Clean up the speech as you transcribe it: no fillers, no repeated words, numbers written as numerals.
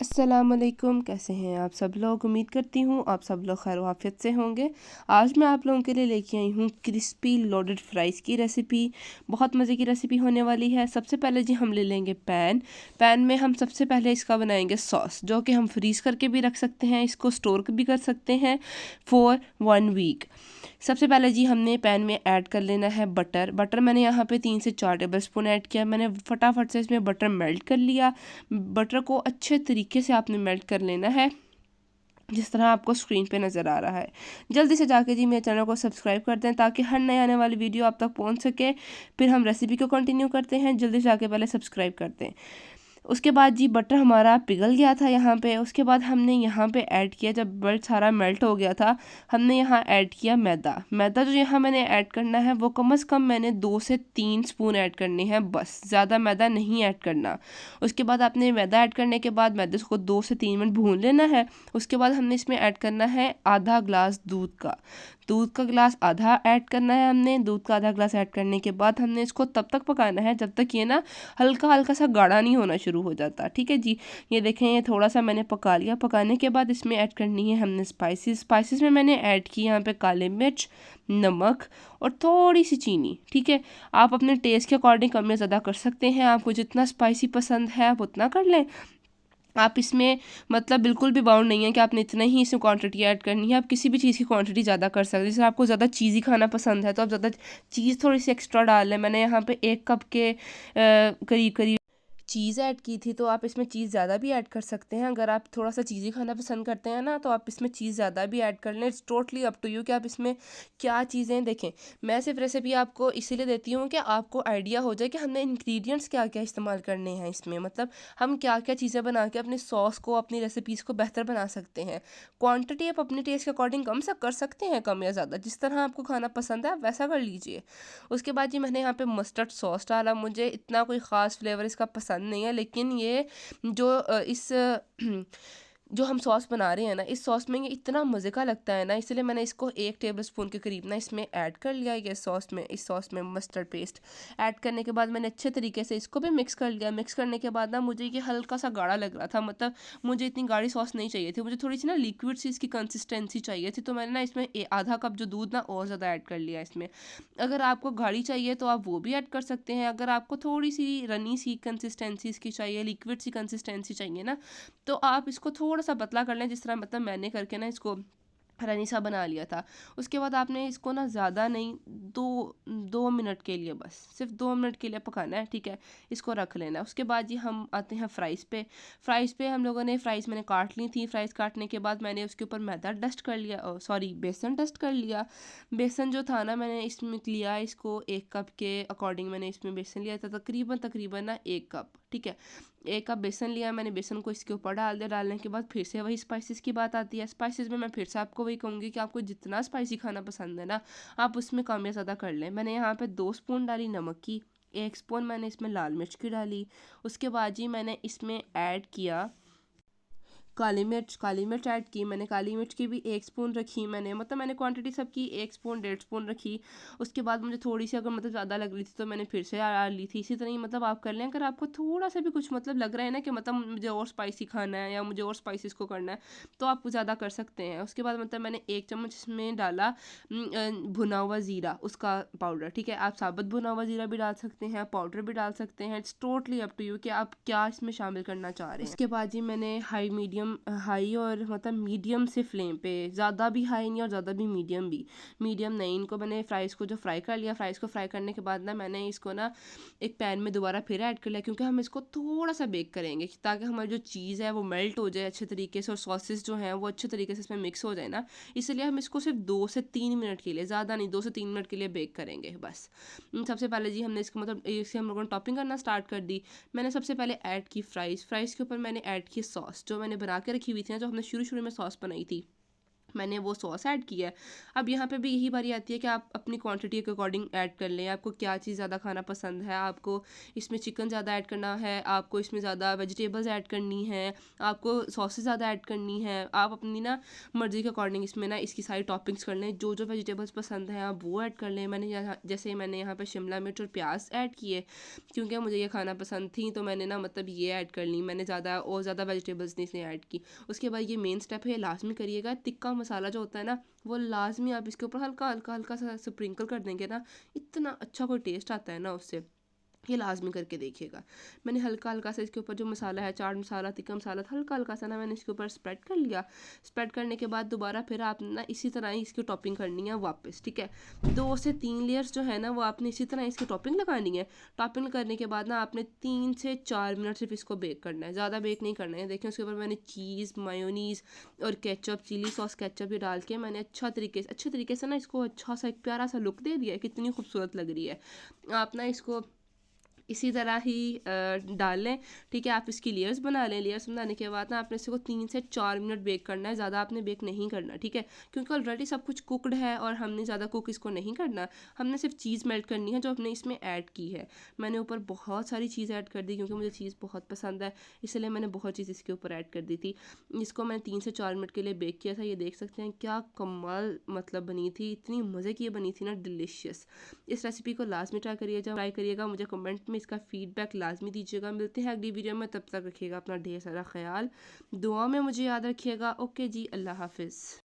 अस्सलामुअलैकुम, कैसे हैं आप सब लोग। उम्मीद करती हूँ आप सब लोग खैर आफियत से होंगे। आज मैं आप लोगों के लिए लेके आई हूँ क्रिस्पी लोडेड फ्राइज़ की रेसिपी। बहुत मज़े की रेसिपी होने वाली है। सबसे पहले जी हम ले लेंगे पैन में हम सबसे पहले इसका बनाएंगे सॉस, जो कि हम फ्रीज़ करके भी रख सकते हैं, इसको स्टोर भी कर सकते हैं फॉर 1 वीक। सबसे पहले जी हमने पैन में ऐड कर लेना है बटर मैंने यहाँ पे 3 से 4 टेबल स्पून ऐड किया। मैंने फटाफट से इसमें बटर मेल्ट कर लिया। बटर को अच्छे तरीके से आपने मेल्ट कर लेना है, जिस तरह आपको स्क्रीन पे नज़र आ रहा है। जल्दी से जाके जी मेरे चैनल को सब्सक्राइब कर दें ताकि हर नए आने वाली वीडियो आप तक पहुंच सके। फिर हम रेसिपी को कंटिन्यू करते हैं। जल्दी से जाके पहले सब्सक्राइब कर दें। उसके बाद जी बटर हमारा पिघल गया था यहाँ पे। उसके बाद हमने यहाँ पे ऐड किया, जब बटर सारा मेल्ट हो गया था, हमने यहाँ ऐड किया मैदा जो यहाँ मैंने ऐड करना है वो कम से कम मैंने 2 से 3 स्पून ऐड करने हैं, बस ज़्यादा मैदा नहीं ऐड करना। उसके बाद आपने मैदा ऐड करने के बाद मैदे को 2 से 3 मिनट भून लेना है। उसके बाद हमने इसमें ऐड करना है आधा ग्लास दूध का गिलास आधा ऐड करना है। हमने दूध का आधा ग्लास ऐड करने के बाद हमने इसको तब तक पकाना है जब तक ये ना हल्का हल्का सा गाढ़ा नहीं होना शुरू हो जाता। ठीक है जी, ये देखें ये थोड़ा सा मैंने पका लिया। पकाने के बाद इसमें ऐड करनी है हमने स्पाइसेस में मैंने ऐड की यहाँ पे काले मिर्च, नमक और थोड़ी सी चीनी। ठीक है, आप अपने टेस्ट के अकॉर्डिंग कम या ज़्यादा कर सकते हैं। आपको जितना स्पाइसी पसंद है आप उतना कर लें। आप इसमें मतलब बिल्कुल भी बाउंड नहीं है कि आपने इतना ही इसमें क्वांटिटी ऐड करनी है। आप किसी भी चीज़ की क्वांटिटी ज़्यादा कर सकते हैं। जैसे आपको ज़्यादा चीज़ी खाना पसंद है तो आप ज़्यादा चीज़ थोड़ी सी एक्स्ट्रा डाल लें। मैंने यहाँ पे 1 कप के करीब करीब चीज़ ऐड की थी, तो आप इसमें चीज़ ज़्यादा भी ऐड कर सकते हैं। अगर आप थोड़ा सा चीज़ी खाना पसंद करते हैं ना, तो आप इसमें चीज़ ज़्यादा भी ऐड कर लें। It's totally up to you कि आप इसमें क्या चीज़ें देखें। मैं सिर्फ रेसिपी आपको इसीलिए देती हूँ कि आपको आइडिया हो जाए कि हमने इंग्रेडिएंट्स क्या क्या इस्तेमाल करने हैं इसमें, मतलब हम क्या क्या चीज़ें बना के अपने सॉस को, अपनी रेसिपीज़ को बेहतर बना सकते हैं। क्वान्टिटी आप अपने टेस्ट के अकॉर्डिंग कम से कर सकते हैं, कम या ज़्यादा, जिस तरह आपको खाना पसंद है आप वैसा कर लीजिए। उसके बाद जी मैंने यहाँ पे मस्टर्ड सॉस डाला। मुझे इतना कोई ख़ास फ्लेवर इसका पसंद नहीं है, लेकिन ये जो इस जो हम सॉस बना रहे हैं ना, इस सॉस में ये इतना मज़े का लगता है ना, इसलिए मैंने इसको 1 टेबल स्पून के करीब ना इसमें ऐड कर लिया। ये इस सॉस में मस्टर्ड पेस्ट ऐड करने के बाद मैंने अच्छे तरीके से इसको भी मिक्स कर लिया। मिक्स करने के बाद ना मुझे ये हल्का सा गाढ़ा लग रहा था, मतलब मुझे इतनी गाढ़ी सॉस नहीं चाहिए थी, मुझे थोड़ी सी ना लिक्विड सी इसकी कंसिस्टेंसी चाहिए थी। तो मैंने ना इसमें आधा कप जो दूध ना और ज़्यादा ऐड कर लिया इसमें। अगर आपको गाढ़ी चाहिए तो आप वो भी ऐड कर सकते हैं। अगर आपको थोड़ी सी रनी सी कंसिस्टेंसी इसकी चाहिए, लिक्विड सी कंसिस्टेंसी चाहिए ना, तो आप इसको थोड़ा सा पतला कर लें, जिस तरह मतलब मैंने करके ना इसको रनी सा बना लिया था। उसके बाद आपने इसको ना ज़्यादा नहीं, 2 मिनट के लिए, बस सिर्फ 2 मिनट के लिए पकाना है। ठीक है, इसको रख लेना है। उसके बाद जी हम आते हैं फ्राइज़ पे हम लोगों ने फ्राइज़ मैंने काट ली थी। फ्राइज़ काटने के बाद मैंने उसके ऊपर मैदा डस्ट कर लिया, सॉरी बेसन डस्ट कर लिया। बेसन जो था ना मैंने इसमें लिया, इसको 1 कप के अकॉर्डिंग मैंने इसमें बेसन लिया था, तकरीबन ना 1 कप। ठीक है, 1 कप बेसन लिया मैंने। बेसन को इसके ऊपर डाल दिया। डालने के बाद फिर से वही स्पाइसेस की बात आती है। स्पाइसेस में मैं फिर से आपको वही कहूँगी कि आपको जितना स्पाइसी खाना पसंद है ना, आप उसमें कम या ज़्यादा कर लें। मैंने यहाँ पे 2 स्पून डाली नमक की, 1 स्पून मैंने इसमें लाल मिर्च की डाली। उसके बाद जी मैंने इसमें ऐड किया काली मिर्च ऐड की मैंने। काली मिर्च की भी 1 स्पून रखी मैंने, मतलब मैंने क्वांटिटी सबकी 1 स्पून 1.5 स्पून रखी। उसके बाद मुझे थोड़ी सी अगर मतलब ज़्यादा लग रही थी तो मैंने फिर से डाल ली थी। इसी तरह ही मतलब आप कर लें। अगर आपको थोड़ा सा भी कुछ मतलब लग रहा है ना कि मतलब मुझे और स्पाइसी खाना है या मुझे और स्पाइसी को करना है, तो आप ज़्यादा कर सकते हैं। उसके बाद मतलब मैंने 1 चम्मच इसमें डाला भुना हुआ ज़ीरा, उसका पाउडर। ठीक है, आप साबुत भुना हुआ ज़ीरा भी डाल सकते हैं, आप पाउडर भी डाल सकते हैं। It's totally up to you कि आप क्या इसमें शामिल करना चाह रहे हैं। उसके बाद जी मैंने हाई और मतलब मीडियम से फ्लेम पे, ज़्यादा भी हाई नहीं और ज़्यादा भी मीडियम नहीं, इनको मैंने फ्राइज़ को जो फ्राई कर लिया। फ्राइज़ को फ्राई करने के बाद ना मैंने इसको ना एक पैन में दोबारा फिर ऐड कर लिया, क्योंकि हम इसको थोड़ा सा बेक करेंगे ताकि हमारी जो चीज़ है वो मेल्ट हो जाए अच्छे तरीके से और सॉसेस जो हैं वो अच्छे तरीके से इसमें मिक्स हो जाए ना। इसलिए हम इसको सिर्फ 2 से 3 मिनट के लिए, ज़्यादा नहीं, 2 से 3 मिनट के लिए बेक करेंगे बस। सबसे पहले जी हमने इसको मतलब इसे हम लोगों ने टॉपिंग करना स्टार्ट कर दी। मैंने सबसे पहले ऐड की फ्राइज़ के ऊपर मैंने ऐड की सॉस जो मैंने बना के रखी हुई थी ना, जो हमने शुरू में सॉस बनाई थी, मैंने वो सॉस ऐड किया है। अब यहाँ पे भी यही बारी आती है कि आप अपनी क्वांटिटी के अकॉर्डिंग ऐड कर लें, आपको क्या चीज़ ज़्यादा खाना पसंद है, आपको इसमें चिकन ज़्यादा ऐड करना है, आपको इसमें ज़्यादा वेजिटेबल्स ऐड करनी है, आपको सॉसेस ज़्यादा ऐड करनी है, आप अपनी ना मर्ज़ी के अकॉर्डिंग इसमें ना इसकी सारी टॉपिंग्स कर लें, जो जो वेजिटेबल्स पसंद हैं आप वो ऐड कर लें। मैंने यहाँ पर शिमला मिर्च और प्याज ऐड किए क्योंकि मुझे ये खाना पसंद थी, तो मैंने ना मतलब ये ऐड कर ली, मैंने ज़्यादा वेजिटेबल्स नहीं इसमें ऐड की। उसके बाद ये मेन स्टेप है, लाजमी करिएगा, तिक्का मसाला जो होता है ना वो लाजमी आप इसके ऊपर हल्का हल्का हल्का सा स्प्रिंकल कर देंगे ना, इतना अच्छा कोई टेस्ट आता है ना उससे, ये लाजमी करके देखिएगा। मैंने हल्का हल्का सा इसके ऊपर जो मसाला है, चाट मसाला, तिक्का मसाला, हल्का हल्का सा ना मैंने इसके ऊपर स्प्रेड कर लिया। स्प्रेड करने के बाद दोबारा फिर आप ना इसी तरह ही इसकी टॉपिंग करनी है वापस, ठीक है। 2 से 3 लेयर्स जो है ना वो आपने इसी तरह इसकी टॉपिंग लगानी है। टॉपिंग करने के बाद ना आपने 3 से 4 मिनट सिर्फ इसको बेक करना है, ज़्यादा बेक नहीं करना है। देखिए उसके ऊपर मैंने चीज़, मायोनीज़ और केचप, चिली सॉस केचप भी डाल के मैंने अच्छे तरीके से ना इसको अच्छा सा एक प्यारा सा लुक दे दिया है, कितनी खूबसूरत लग रही है। आप ना इसको इसी तरह ही डाल लें, ठीक है। आप इसकी लेयर्स बना लें। लेयर्स बनाने के बाद ना आपने इसको 3 से 4 मिनट बेक करना है, ज़्यादा आपने बेक नहीं करना, ठीक है, क्योंकि ऑलरेडी सब कुछ कुकड है और हमने ज़्यादा कुक इसको नहीं करना। हमने सिर्फ चीज़ मेल्ट करनी है जो हमने इसमें ऐड की है। मैंने ऊपर बहुत सारी चीज़ ऐड कर दी क्योंकि मुझे चीज़ बहुत पसंद है, इसलिए मैंने बहुत चीज़ इसके ऊपर ऐड कर दी थी। इसको मैंने 3 से 4 मिनट के लिए बेक किया था। ये देख सकते हैं क्या कमाल मतलब बनी थी, इतनी मज़े की ये बनी थी ना, डिलीशियस। इस रेसिपी को लाजमी ट्राई करिएगा, मुझे कमेंट में इसका फीडबैक लाजमी दीजिएगा। मिलते हैं अगली वीडियो में, तब तक रखिएगा अपना ढेर सारा ख्याल, दुआ में मुझे याद रखिएगा। ओके जी, अल्लाह हाफिज़।